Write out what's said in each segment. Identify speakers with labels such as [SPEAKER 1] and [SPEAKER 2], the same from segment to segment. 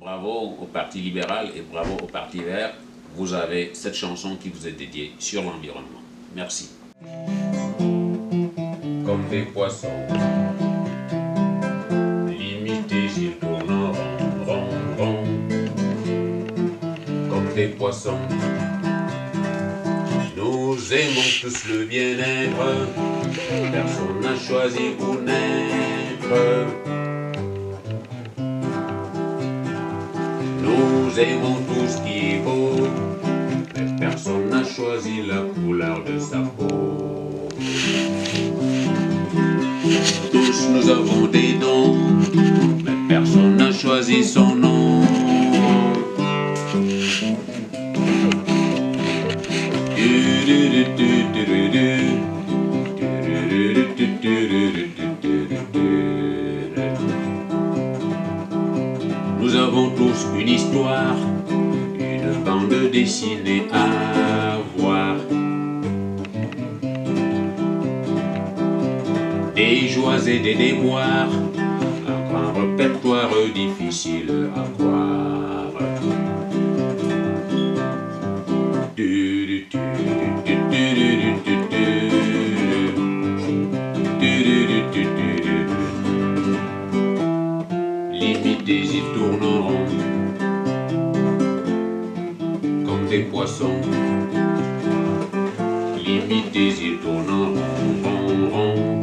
[SPEAKER 1] Bravo au Parti libéral et bravo au Parti vert. Vous avez cette chanson qui vous est dédiée sur l'environnement. Merci. Comme des poissons, limités, ils tournent en rond, rond, rond. Comme des poissons, nous aimons tous le bien-être. Personne n'a choisi pour naître. Nous aimons tout ce qui est beau, mais personne n'a choisi la couleur de sa peau. Tous nous avons des dons, mais personne n'a choisi son nom. Nous avons tous une histoire, une bande dessinée à voir. Des joies et des déboires, un grand répertoire difficile à croire. Limités, ils tournent en rond, comme des poissons. Limités, ils tournent en rond, rond, rond,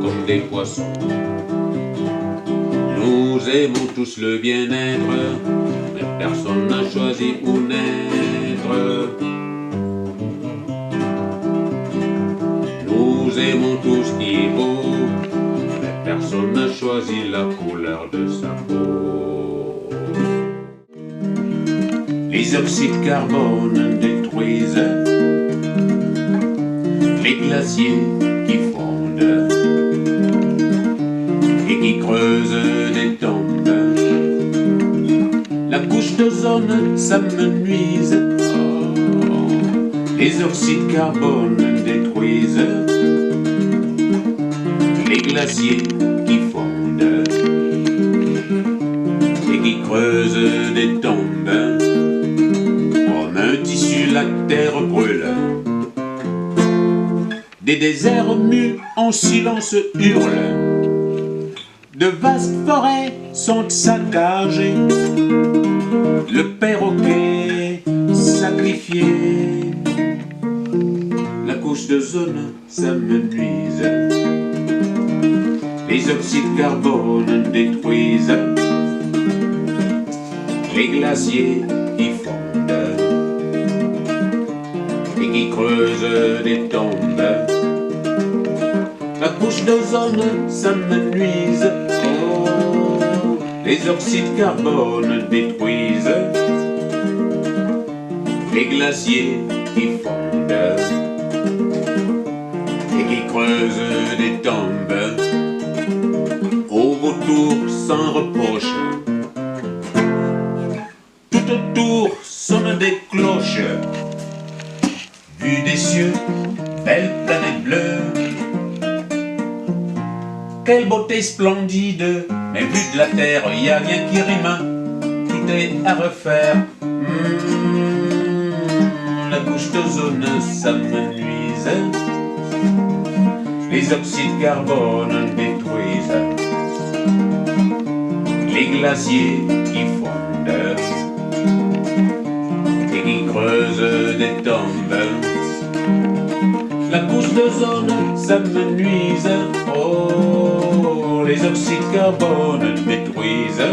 [SPEAKER 1] comme des poissons. Nous aimons tous le bien-être, mais personne n'a choisi où naître. Nous aimons tout ce qui est beau, mais personne n'a choisi la couleur de sa peau. Les oxydes de carbone détruisent les glaciers qui fondent et qui creusent des tombes. La couche d'ozone s'amenuise. Les oxydes de carbone détruisent les glaciers qui fondent et qui creusent des tombes. Comme un tissu, la terre brûle. Des déserts muets en silence hurlent. De vastes forêts sont saccagées. Le perroquet sacrifié. La couche d'ozone s'amenuise. Les oxydes de carbone détruisent les glaciers qui fondent et qui creusent des tombes. La couche d'ozone s'amenuise. Oh, les oxydes de carbone détruisent les glaciers qui fondent et qui creusent des tombes. Au vautour sans reproche, tout autour sonnent des cloches. Vue des cieux, belle planète bleue, quelle beauté splendide. Mais vu de la terre, y a rien qui rime, tout est à refaire. La couche d'ozone s'amenuise. Les oxydes de carbone détruisent les glaciers qui fondent et qui creusent des tombes. La couche d'ozone s'amenuise. Oh, les oxydes de carbone détruisent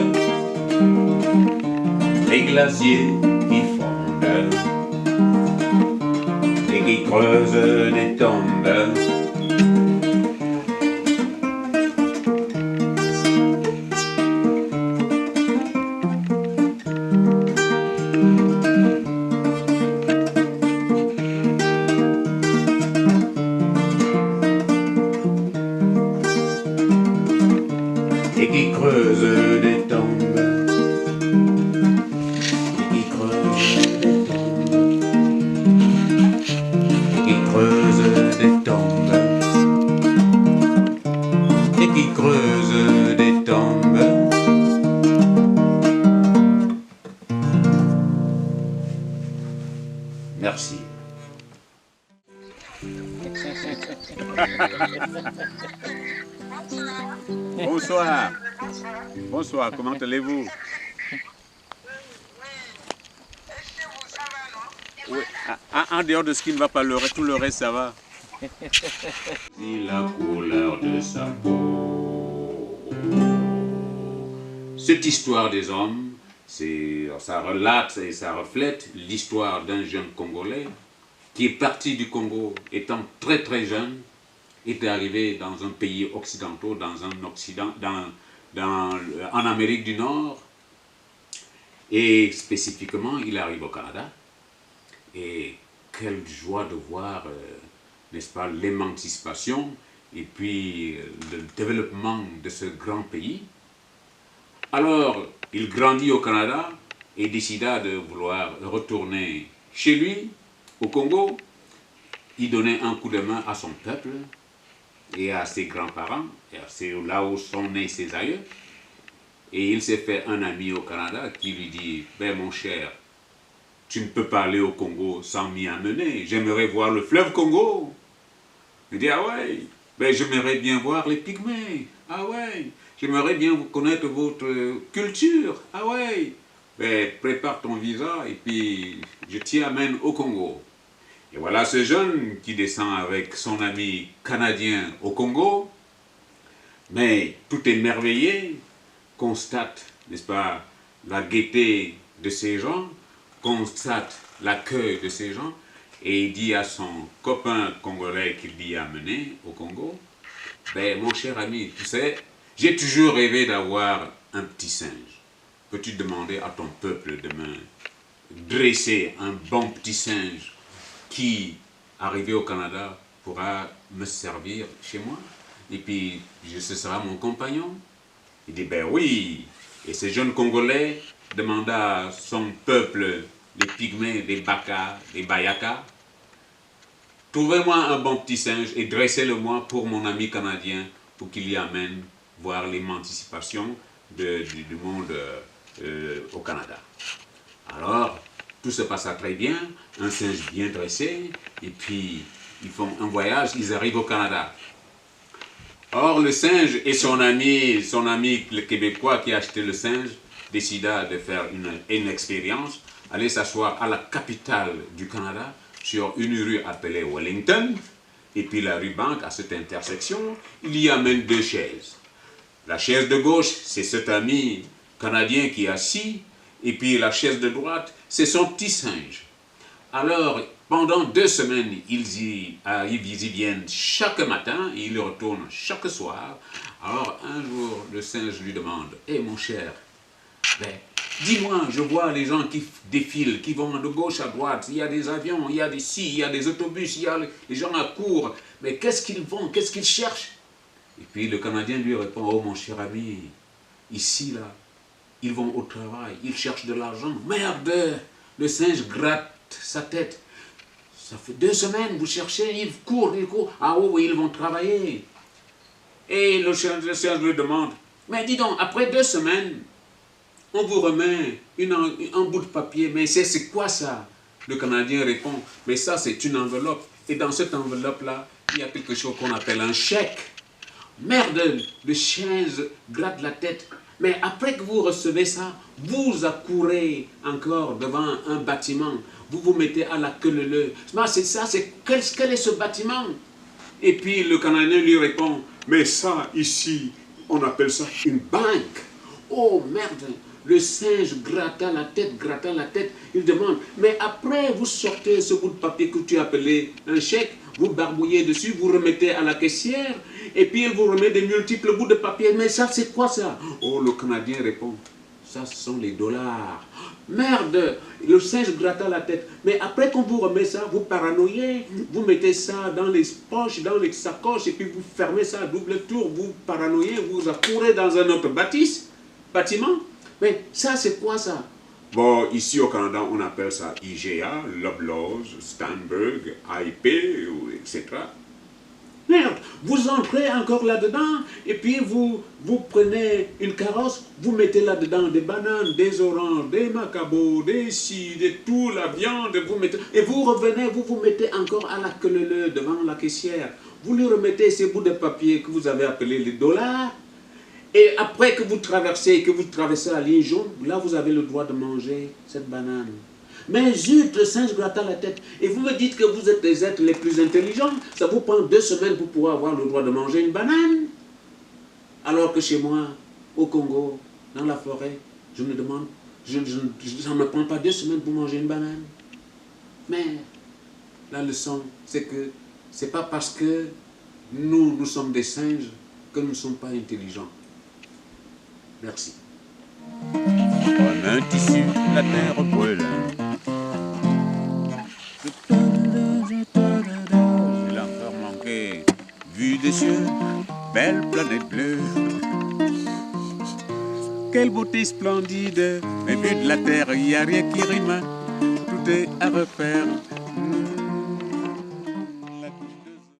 [SPEAKER 1] les glaciers qui fondent et qui creusent des tombes. Et qui creuse des tombes, et qui creuse des tombes, et qui creuse des tombes. Merci.
[SPEAKER 2] Bonsoir. Bonsoir, comment allez-vous? Oui, en dehors de ce qui ne va pas, tout le reste, ça va.
[SPEAKER 1] Et la couleur de sa peau. Cette histoire des hommes, ça relate et ça reflète l'histoire d'un jeune Congolais qui est parti du Congo étant très très jeune, est arrivé dans un pays occidental, en Amérique du Nord, et spécifiquement il arrive au Canada. Et quelle joie de voir, n'est-ce pas, l'émancipation et puis le développement de ce grand pays. Alors, il grandit au Canada et décida de vouloir retourner chez lui, au Congo. Il donnait un coup de main à son peuple et à ses grands-parents, et c'est là où sont nés ses aïeux. Et il s'est fait un ami au Canada qui lui dit « Ben mon cher, tu ne peux pas aller au Congo sans m'y amener. J'aimerais voir le fleuve Congo. » Il dit, ah ouais, ben j'aimerais bien voir les pygmées. Ah ouais, j'aimerais bien connaître votre culture. Ah ouais, ben prépare ton visa et puis je t'y amène au Congo. Et voilà ce jeune qui descend avec son ami canadien au Congo, mais tout émerveillé, constate, n'est-ce pas, la gaieté de ces gens, constate l'accueil de ces gens et il dit à son copain congolais qu'il l'y a amené au Congo, ben mon cher ami, tu sais, j'ai toujours rêvé d'avoir un petit singe. Peux-tu demander à ton peuple de me dresser un bon petit singe qui, arrivé au Canada, pourra me servir chez moi et puis ce sera mon compagnon? Il dit, ben oui. Et ce jeune Congolais demanda à son peuple, les pygmées, les Baka, les Bayaka, trouvez-moi un bon petit singe et dressez-le-moi pour mon ami canadien pour qu'il y amène voir l'émancipation du monde au Canada. Alors, tout se passa très bien, un singe bien dressé, et puis ils font un voyage, ils arrivent au Canada. Or, le singe et son ami le Québécois qui a acheté le singe, décida de faire une expérience, aller s'asseoir à la capitale du Canada, sur une rue appelée Wellington, et puis la rue Banque, à cette intersection, il y amène deux chaises. La chaise de gauche, c'est cet ami canadien qui est assis, et puis la chaise de droite, c'est son petit singe. Alors, pendant 2 semaines, ils y viennent chaque matin, et ils retournent chaque soir. Alors, un jour, le singe lui demande, « Eh mon cher, ben, dis-moi, je vois les gens qui défilent, qui vont de gauche à droite, il y a des avions, il y a des il y a des autobus, il y a les gens à court, mais qu'est-ce qu'ils vont, qu'est-ce qu'ils cherchent ?» Et puis le Canadien lui répond, « Oh mon cher ami, ici là, ils vont au travail, ils cherchent de l'argent. » Merde, le singe gratte sa tête. Ça fait 2 semaines, vous cherchez, ils courent. Ah oui, ils vont travailler. Et le singe lui demande, mais dis donc, après 2 semaines, on vous remet un bout de papier, mais c'est quoi ça? Le Canadien répond, mais ça c'est une enveloppe. Et dans cette enveloppe-là, il y a quelque chose qu'on appelle un chèque. Merde, le singe gratte la tête. Mais après que vous recevez ça, vous accourez encore devant un bâtiment. Vous vous mettez à la queue leu. C'est ça, quel est ce bâtiment? Et puis le Canadien lui répond, mais ça ici, on appelle ça une banque. Oh merde, le singe gratta la tête, il demande, mais après vous sortez ce bout de papier que tu appelais un chèque, vous barbouillez dessus, vous remettez à la caissière, et puis elle vous remet des multiples bouts de papier. Mais ça, c'est quoi ça? Oh, le Canadien répond, ça, ce sont les dollars. Merde, le singe gratta la tête. Mais après qu'on vous remet ça, vous paranoïez, vous mettez ça dans les poches, dans les sacoches, et puis vous fermez ça à double tour, vous paranoïez, vous accourez dans un autre bâtiment. Mais ça, c'est quoi ça? Bon, ici au Canada, on appelle ça IGA, Loblaws, Steinberg, IP, etc. Merde, vous entrez encore là-dedans et puis vous prenez une carrosse, vous mettez là-dedans des bananes, des oranges, des macabos, des ci, de tout, la viande, vous mettez, et vous revenez, vous mettez encore à la queue devant la caissière. Vous lui remettez ces bouts de papier que vous avez appelés les dollars. Et après que vous traversez la ligne jaune, là vous avez le droit de manger cette banane. Mais zut, le singe gratta la tête. Et vous me dites que vous êtes les êtres les plus intelligents. Ça vous prend 2 semaines pour pouvoir avoir le droit de manger une banane. Alors que chez moi, au Congo, dans la forêt, je me demande, ça ne me prend pas 2 semaines pour manger une banane. Mais la leçon, c'est que c'est pas parce que nous sommes des singes que nous ne sommes pas intelligents. Merci.
[SPEAKER 2] Comme un tissu, la terre brûle. Il a encore manqué. Vue des cieux, belle planète bleue. Quelle beauté splendide. Mais vu de la terre, il n'y a rien qui rime. Tout est à refaire.